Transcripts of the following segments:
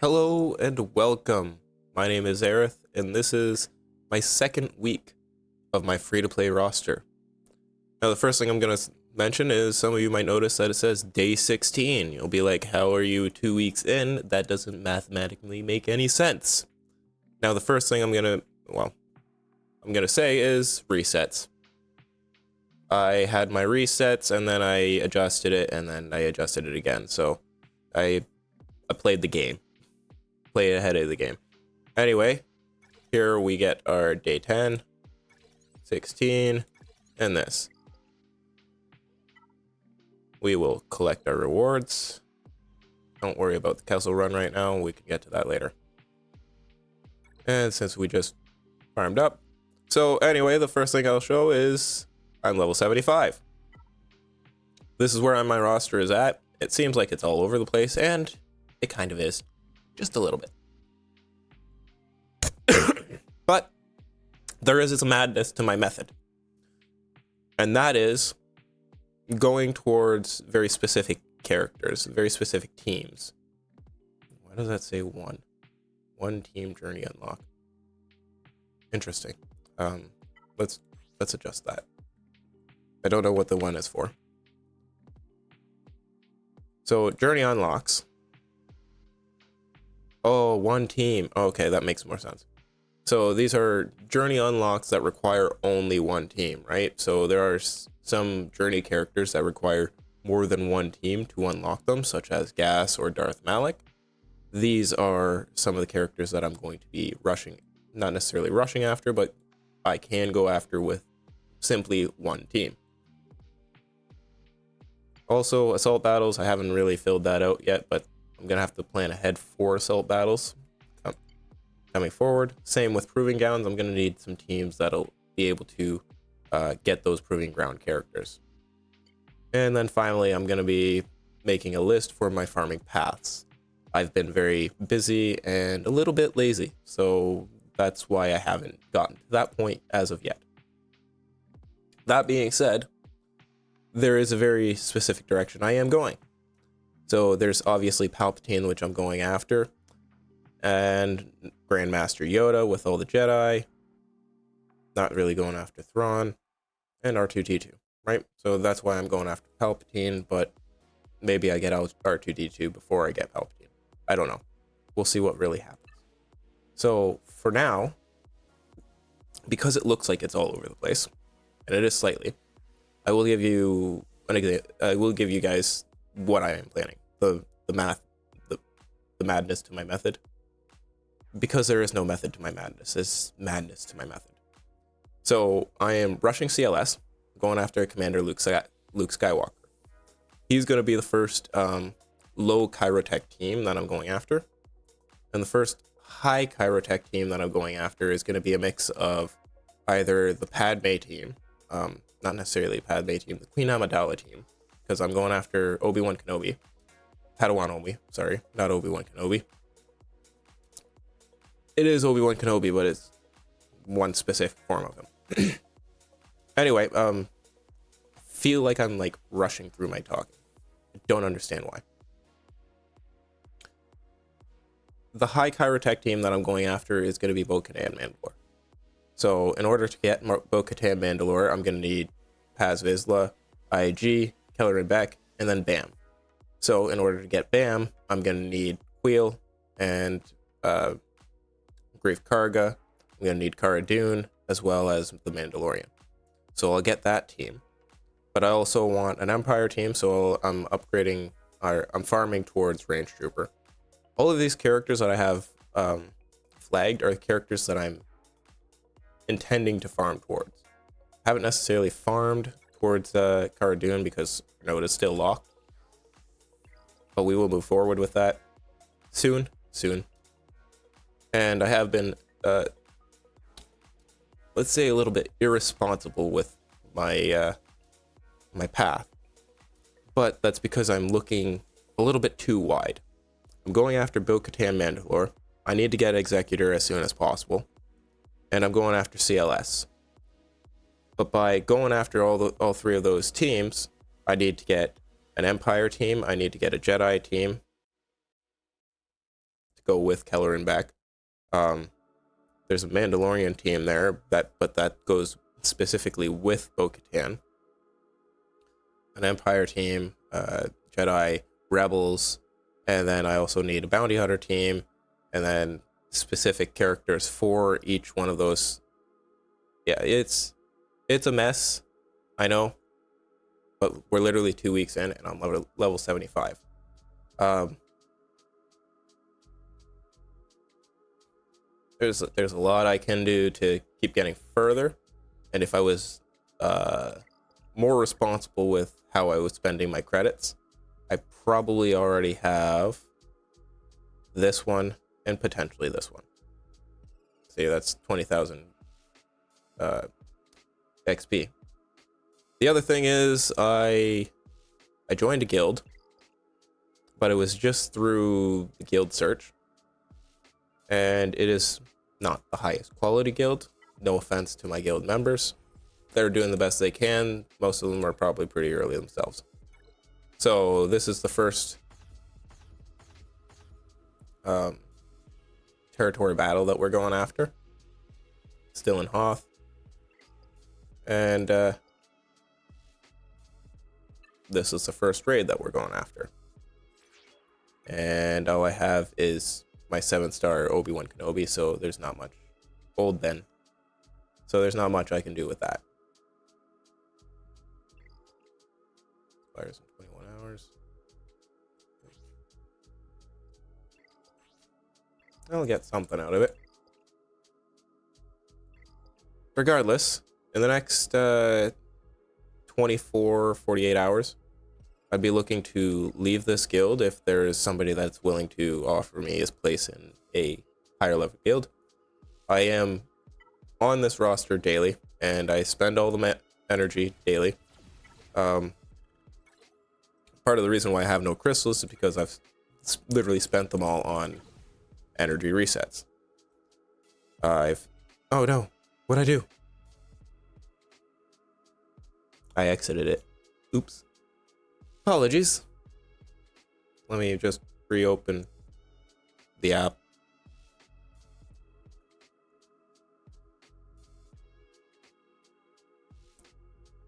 Hello and welcome. My name is Aerith, and this is my second week of my free-to-play roster. Now, the first thing I'm going to mention is some of you might notice that it says day 16. You'll be like, how are you 2 weeks in? That doesn't mathematically make any sense. Now, the first thing I'm going to say is resets. I had my resets, and then I adjusted it, and then I adjusted it again. So I played the game. Played ahead of the game. Anyway, here we get our day 10, 16, and this. We will collect our rewards. Don't worry about the castle run right now. We can get to that later. And since we just farmed up. So anyway, the first thing I'll show is I'm level 75. This is where my roster is at. It seems like it's all over the place, and it kind of is. Just a little bit. But there is a madness to my method. And that is going towards very specific characters, very specific teams. Why does that say one? One team journey unlock. Interesting. Let's adjust that. I don't know what the one is for. So journey unlocks. Oh, one team. Okay, that makes more sense. So these are journey unlocks that require only one team, right? So there are some journey characters that require more than one team to unlock them, such as Gas or Darth Malik. These are some of the characters that I'm going to be rushing, not necessarily rushing after, but I can go after with simply one team. Also, assault battles, I haven't really filled that out yet, but I'm going to have to plan ahead for assault battles coming forward. Same with proving grounds. I'm going to need some teams that'll be able to get those proving ground characters. And then finally, I'm going to be making a list for my farming paths. I've been very busy and a little bit lazy, so that's why I haven't gotten to that point as of yet. That being said, there is a very specific direction I am going. So there's obviously Palpatine, which I'm going after, and Grandmaster Yoda with all the Jedi. Not really going after Thrawn, and R2-D2, right? So that's why I'm going after Palpatine, but maybe I get out R2-D2 before I get Palpatine. I don't know. We'll see what really happens. So for now, because it looks like it's all over the place, and it is slightly, I will give you guys what I am planning, the madness to my method, because there is no method to my madness. It's madness to my method. So I am rushing CLS, going after Commander Luke Skywalker. He's going to be the first low Chirotech team that I'm going after, and the first high Chirotech team that I'm going after is going to be a mix of either the Padme team, not necessarily Padme team, the Queen Amidala team, because I'm going after Obi-Wan Kenobi. Padawan Obi, sorry, not Obi-Wan Kenobi. It is Obi-Wan Kenobi, but it's one specific form of him. Anyway, feel like I'm like rushing through my talk. I don't understand why. The high Chirotech team that I'm going after is going to be Bo-Katan Mandalore. So in order to get Bo-Katan Mandalore, I'm going to need Paz Vizsla, IG, Kelleran Beck, and then Bam. So in order to get Bam, I'm going to need Queel and Greef Karga. I'm going to need Cara Dune, as well as the Mandalorian. So I'll get that team. But I also want an Empire team, so I'm farming towards Range Trooper. All of these characters that I have flagged are characters that I'm intending to farm towards. I haven't necessarily farmed towards Cara Dune because it is still locked. But we will move forward with that soon. And I have been, let's say, a little bit irresponsible with my my path. But that's because I'm looking a little bit too wide. I'm going after Bo-Katan Mandalore. I need to get Executor as soon as possible. And I'm going after CLS. But by going after all three of those teams, I need to get an Empire team, I need to get a Jedi team go with Keller and Beck. There's a Mandalorian team there, but that goes specifically with Bo-Katan. An Empire team, Jedi, Rebels, and then I also need a Bounty Hunter team, and then specific characters for each one of those. Yeah, it's a mess, I know, but we're literally 2 weeks in, and I'm level 75. There's a lot I can do to keep getting further, and if I was more responsible with how I was spending my credits, I probably already have this one and potentially this one. See, that's 20,000 XP. The other thing is I joined a guild, but it was just through the guild search, and it is not the highest quality guild. No offense to my guild members. They're doing the best they can. Most of them are probably pretty early themselves. So this is the first territory battle that we're going after. Still in Hoth. And this is the first raid that we're going after. And all I have is my 7-star Obi-Wan Kenobi, so there's not much. Old then. So there's not much I can do with that. Expires in 21 hours. I'll get something out of it. Regardless, in the next 48 hours, I'd be looking to leave this guild if there is somebody that's willing to offer me his place in a higher level guild. I am on this roster daily, and I spend all the energy daily. Part of the reason why I have no crystals is because I've literally spent them all on energy resets. Oh no, what'd I do? I exited it. Oops. Apologies. Let me just reopen the app.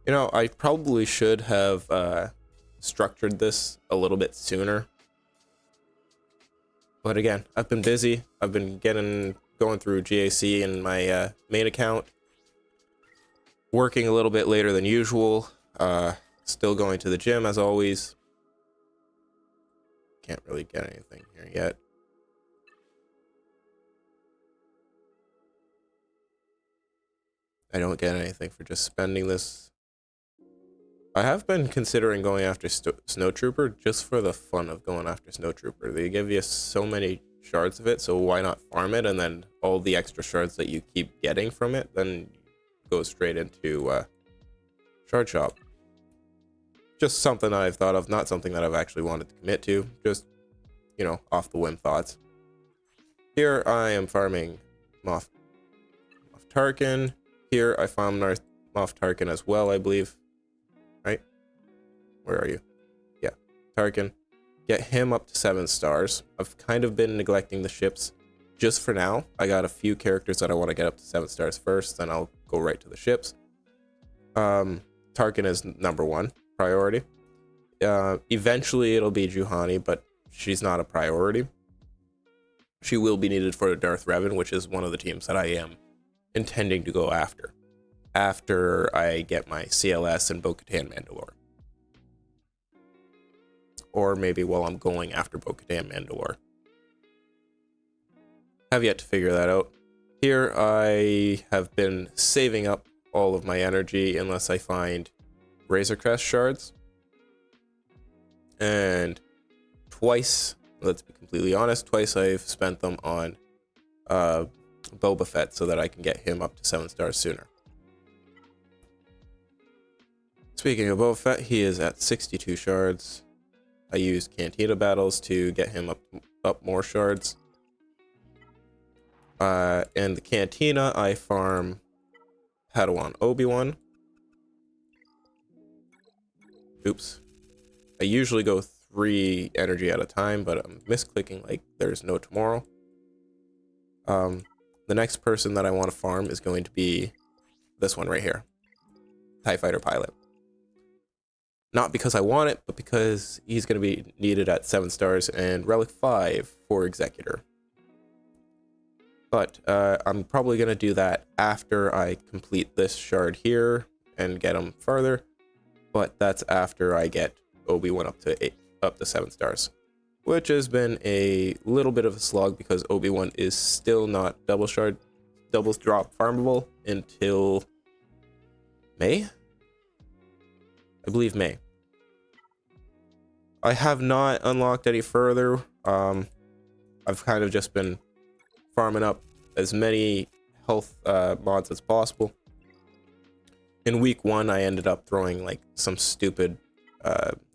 You know, I probably should have structured this a little bit sooner. But again, I've been busy. I've been going through GAC and my main account. Working a little bit later than usual. Still going to the gym as always. Can't really get anything here yet. I don't get anything for just spending this. I have been considering going after Snowtrooper just for the fun of going after Snowtrooper. They give you so many shards of it, so why not farm it, and then all the extra shards that you keep getting from it then go straight into shard shop. Just something I've thought of, not something that I've actually wanted to commit to, just, you know, off the whim thoughts. Here I am farming Moff Tarkin. Here I farm Moff Tarkin as well, I believe. Right? Where are you? Yeah, Tarkin. Get him up to 7 stars. I've kind of been neglecting the ships just for now. I got a few characters that I want to get up to 7 stars first, then I'll go right to the ships. Tarkin is #1 priority. Eventually it'll be Juhani, but she's not a priority. She will be needed for Darth Revan, which is one of the teams that I am intending to go after I get my CLS and Bo-Katan Mandalore. Or maybe while I'm going after Bo-Katan Mandalore. Have yet to figure that out. Here I have been saving up all of my energy unless I find Razor Crest shards. And twice, let's be completely honest, twice I've spent them on Boba Fett so that I can get him up to 7 stars sooner. Speaking of Boba Fett, he is at 62 shards. I use Cantina battles to get him up more shards. And the Cantina, I farm Padawan Obi-Wan. Oops. I usually go 3 energy at a time, but I'm misclicking like there's no tomorrow. The next person that I want to farm is going to be this one right here, TIE Fighter Pilot. Not because I want it, but because he's going to be needed at 7 stars and Relic 5 for Executor. But I'm probably going to do that after I complete this shard here and get him further. But that's after I get Obi-Wan up to 7 stars. Which has been a little bit of a slog because Obi-Wan is still not doubles drop farmable until May? I believe May. I have not unlocked any further. I've kind of just been farming up as many health mods as possible. In week 1, I ended up throwing like some stupid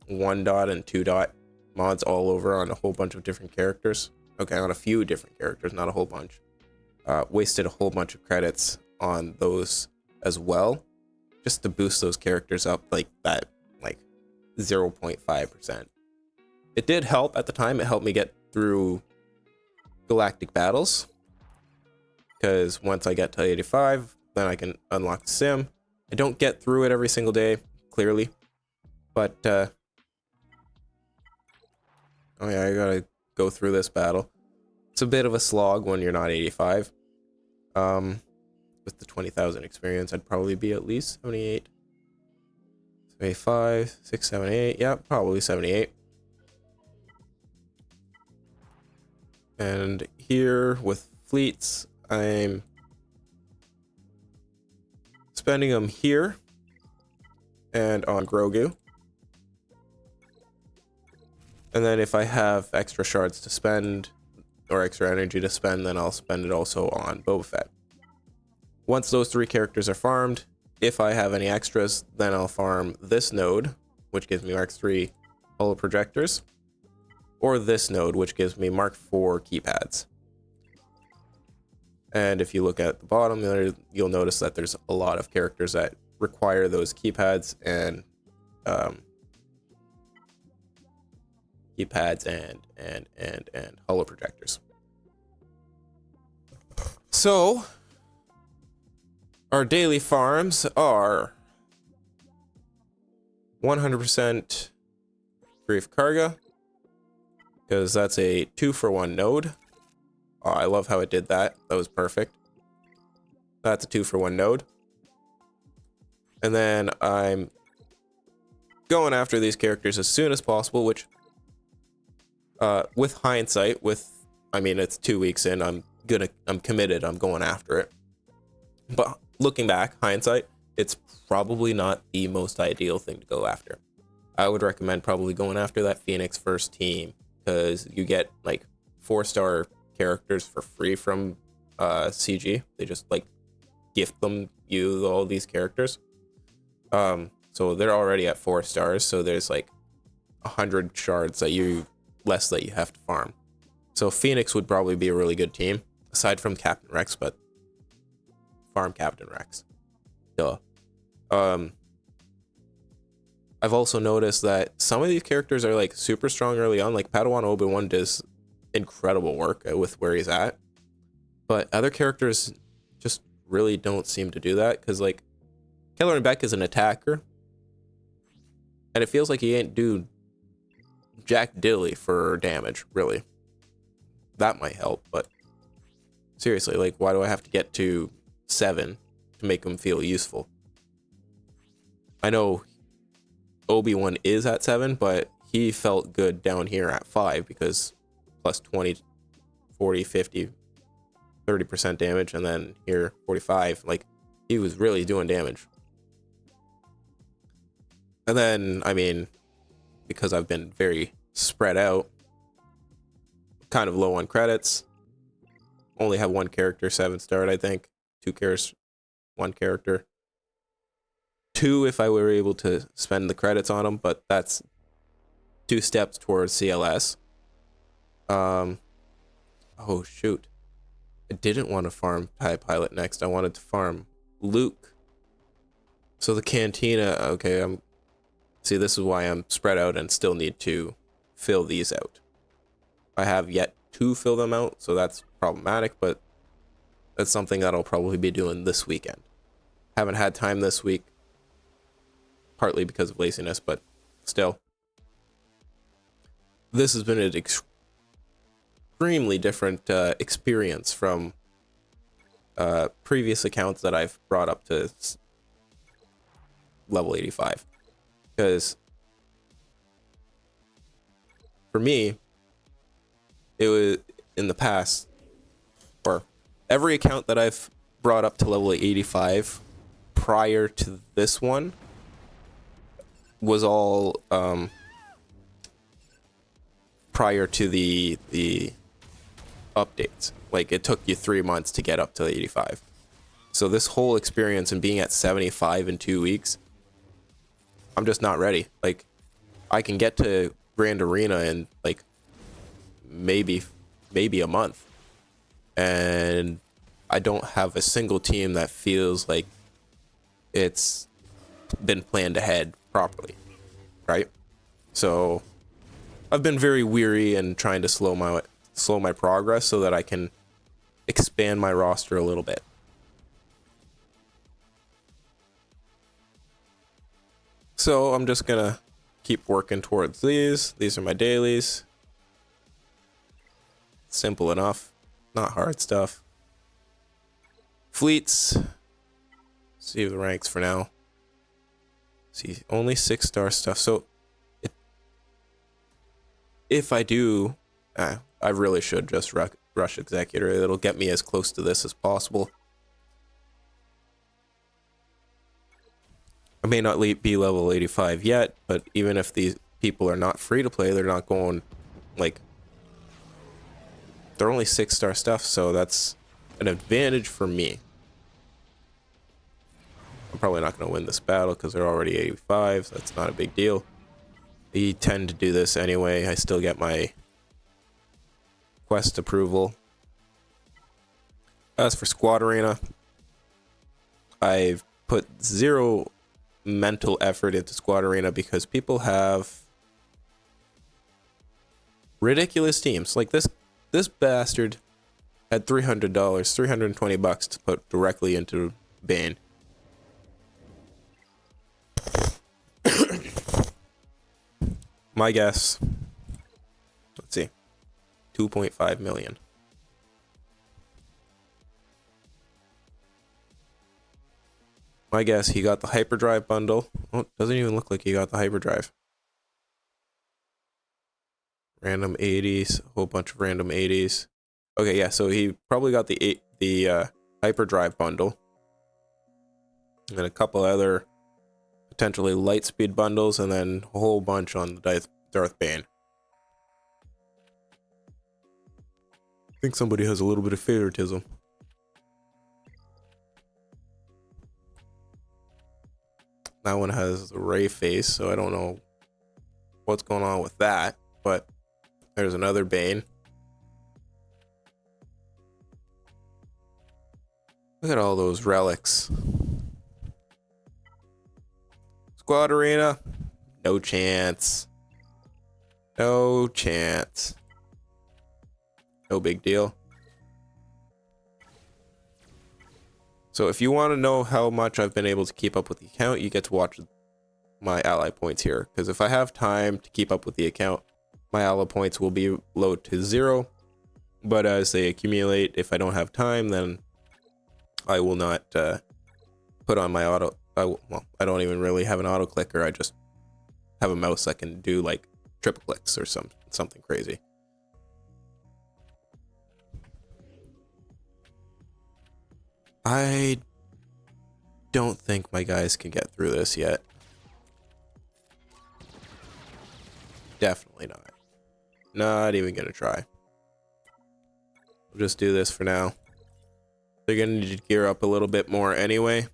1 dot and 2 dot mods all over on a whole bunch of different characters. Okay, on a few different characters, not a whole bunch. Wasted a whole bunch of credits on those as well, just to boost those characters up like that, like 0.5%. It did help at the time. It helped me get through galactic battles, because once I get to 85, then I can unlock the sim. I don't get through it every single day, clearly, but oh yeah, I gotta go through this battle. It's a bit of a slog when you're not 85. With the 20,000 experience, I'd probably be at least 78. 75, 6, 7, 8. Yeah, probably 78. And here with fleets, I'm spending them here and on Grogu. And then if I have extra shards to spend, or extra energy to spend, then I'll spend it also on Boba Fett. Once those 3 characters are farmed, if I have any extras, then I'll farm this node, which gives me Mark 3 holo projectors, or this node, which gives me Mark 4 keypads. And if you look at the bottom there, you'll notice that there's a lot of characters that require those keypads and holo projectors. So our daily farms are 100% Grief Karga, because that's a 2-for-1 node. Oh, I love how it did that. That was perfect. That's a 2-for-1 node. And then I'm going after these characters as soon as possible, which with hindsight, I mean, it's 2 weeks in, I'm committed, I'm going after it. But looking back, hindsight, it's probably not the most ideal thing to go after. I would recommend probably going after that Phoenix first team, because you get like 4-star characters for free from CG. They just like gift you all these characters. So they're already at 4 stars, so there's like 100 shards less that you have to farm. So Phoenix would probably be a really good team, aside from Captain Rex, but farm Captain Rex. Duh. I've also noticed that some of these characters are like super strong early on, like Padawan Obi-Wan does incredible work with where he's at, but other characters just really don't seem to do that, because like Kelleran Beck is an attacker, and it feels like he ain't do jack dilly for damage, really. That might help, but seriously, like, why do I have to get to 7 to make him feel useful? I know Obi-Wan is at 7, but he felt good down here at 5, because plus 20, 40, 50, 30% damage, and then here 45, like, he was really doing damage. And then, I mean, because I've been very spread out, kind of low on credits, only have 1 character 7-starred, I think, 2 cares, 1 character, 2 if I were able to spend the credits on them, but that's 2 steps towards CLS. Oh shoot, I didn't want to farm TIE Pilot next. I wanted to farm Luke. So the Cantina, okay, see, this is why I'm spread out and still need to fill these out. I have yet to fill them out, so that's problematic, but that's something that I'll probably be doing this weekend. Haven't had time this week, partly because of laziness, but still. This has been an extremely different experience from previous accounts that I've brought up to level 85. Because for me, it was in the past, or every account that I've brought up to level 85 prior to this one was all prior to the updates. Like, it took you 3 months to get up to 85. So this whole experience and being at 75 in 2 weeks, I'm just not ready. Like, I can get to Grand Arena in like maybe a month, and I don't have a single team that feels like it's been planned ahead properly, right? So I've been very weary and trying to slow my progress so that I can expand my roster a little bit. So I'm just gonna keep working towards these. These are my dailies. Simple enough, not hard stuff. Fleets. See the ranks for now. See, only 6-star stuff. So if I do, I really should just rush Executor. It'll get me as close to this as possible. I may not be level 85 yet, but even if these people are not free to play, they're not going, like, they're only 6-star stuff, so that's an advantage for me. I'm probably not going to win this battle because they're already 85, so that's not a big deal. They tend to do this anyway. I still get my quest approval. As for Squad Arena, I've put 0 mental effort into Squad Arena because people have ridiculous teams. Like this bastard had $300, $320 to put directly into Bane. My guess, let's see, 2.5 million. My guess, he got the hyperdrive bundle. Oh, doesn't even look like he got the hyperdrive. Random 80s, a whole bunch of random 80s. Okay, yeah, so he probably got the hyperdrive bundle. And a couple other potentially light speed bundles, and then a whole bunch on the Darth Bane. I think somebody has a little bit of favoritism. That one has the Ray face, so I don't know what's going on with that, but there's another Bane. Look at all those relics. Squad Arena, no chance. No chance. No big deal. So if you want to know how much I've been able to keep up with the account, you get to watch my ally points here. Because if I have time to keep up with the account, my ally points will be low to 0. But as they accumulate, if I don't have time, then I will not put on my auto. Well, I don't even really have an auto clicker. I just have a mouse that can do like triple clicks or something crazy. I don't think my guys can get through this yet. Definitely not. Not even gonna try. We'll just do this for now. They're gonna need to gear up a little bit more anyway.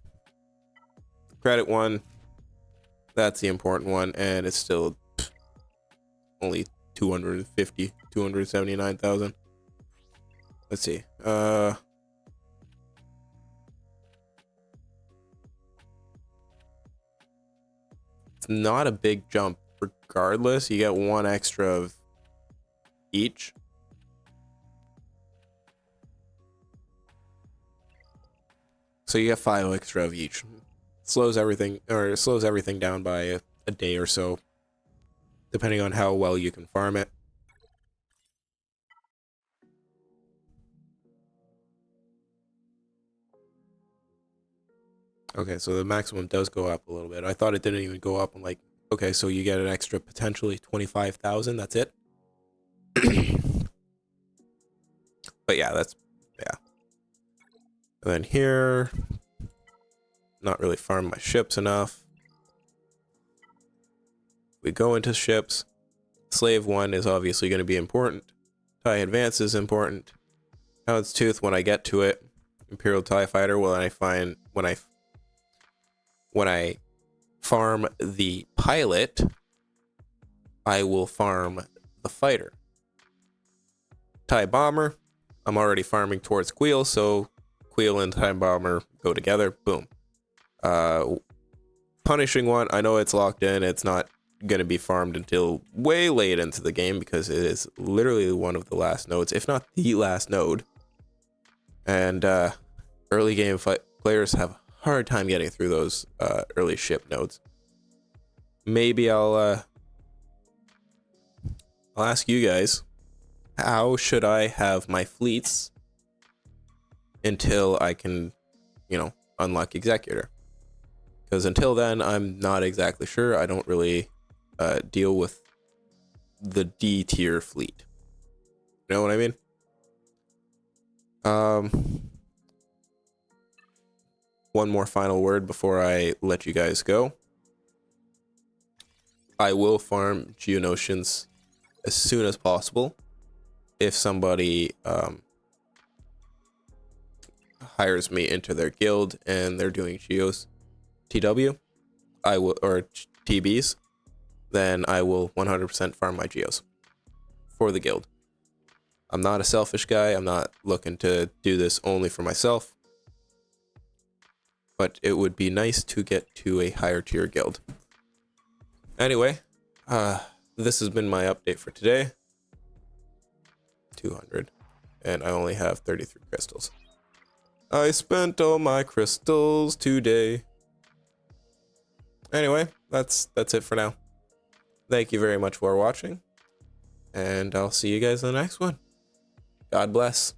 Credit one, that's the important one, and it's still only 279,000. Let's see. It's not a big jump regardless. You get 1 extra of each. So you get 5 extra of each. Slows everything down by a day or so, depending on how well you can farm it. Okay, so the maximum does go up a little bit. I thought it didn't even go up. I'm like, okay, so you get an extra potentially 25,000. That's it. But yeah, yeah. And then here, not really farm my ships enough. We go into ships. Slave 1 is obviously going to be important. TIE Advance is important. Hound's Tooth, when I get to it. Imperial TIE Fighter, well, I find when I farm the pilot, I will farm the fighter. TIE Bomber, I'm already farming towards Queel, so Queel and TIE Bomber go together. Boom. Punishing One, I know it's locked in. It's not going to be farmed until way late into the game because it is literally one of the last nodes, if not the last node. And early game players have a hard time getting through those early ship nodes. Maybe I'll ask you guys, how should I have my fleets until I can, unlock Executor? Because until then, I'm not exactly sure. I don't really deal with the D tier fleet. You know what I mean? One more final word before I let you guys go. I will farm Geonosians as soon as possible. If somebody hires me into their guild and they're doing Geos TW, I will, or TBs, then I will 100% farm my Geos for the guild. I'm not a selfish guy. I'm not looking to do this only for myself. But it would be nice to get to a higher tier guild. Anyway, this has been my update for today. 200. And I only have 33 crystals. I spent all my crystals today. Anyway, that's it for now. Thank you very much for watching. And I'll see you guys in the next one. God bless.